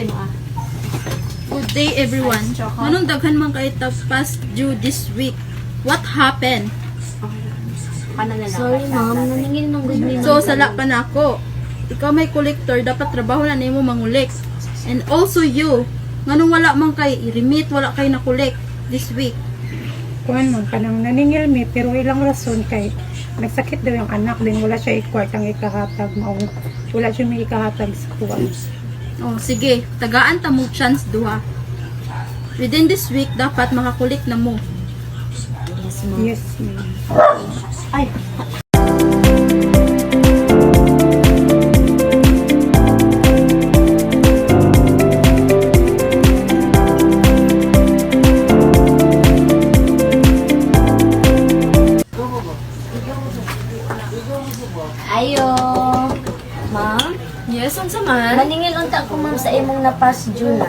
mo ah. Good day everyone. Anong daghan man kay past due this week? What happened? Sorry ma'am, naningil ng good name. So sala pa na ako. Ikaw may collector, dapat trabaho na nimo mangulik. And also you, nganong wala man kay i-remit, wala kay na-collect this week. Kuan man kanang naningil mi pero ilang rason kay nagsakit daw yung anak din wala siya ikwart ang ikahatag mao wala siya may ikahatag sa kuwan. Oh, sige, tagaan ta mo chance duha. Within this week dapat makakulik na mo. Yes ma'am. Yes ma'am. Ay, Ayo. Ma'am, yes, unsa man? naningil unta ko ma'am sa imong napas June na.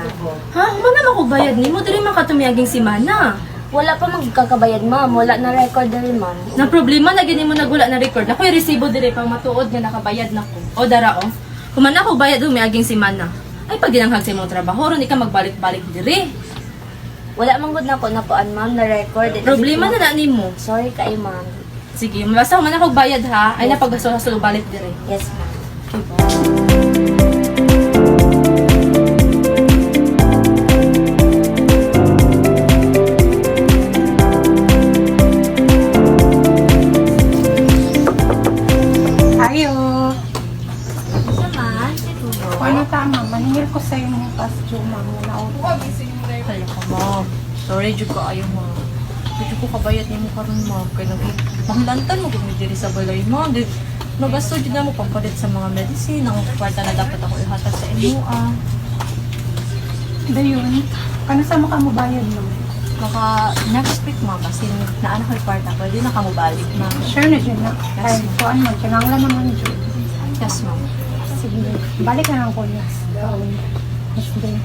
Ha? Mana man ko bayad nimo diri man katumiyaging si Mana. Wala pa magkakabayad ma'am, wala na record diri ma'am. Na problema lagi nimo nagula na record. Ako resibo diri pang matuod nga nakabayad nako. O dara o. Kuman ako bayad humiyaging si Mana. Ay pag ginanghag sa imong trabaho ron ka magbalik-balik diri. Wala man gud nako napuan ma'am na record. Problema na nimo. Sorry kayo ma'am. Sige, mabasa man ako bayad ha. Ay napagasto sa balik diri. Yes ma'am. Ayo. Sama, Ano tama maningil ko sa imong past due ma'am na Kaya ka, ma'am. Sorry, jud ko ayaw, ma'am. Jud ko kabayad nimo karon, ma'am. Kaya nagpanglantan mo kung diri sa balay, ma'am. Nagasto jud na mo pampalit sa mga medicine. Ang kwarta na dapat ako ihatag sa inyo, ah. dayon. Ano sa mo ka mo bayad no? Baka next week, ma'am. Kasi naan ako yung kwarta. Pwede na ka mo balik, ma'am. Sure na dyan na. Ay, kuan man kinanglan naman dyan. Yes, ma'am. Sige, balik na lang ko next day.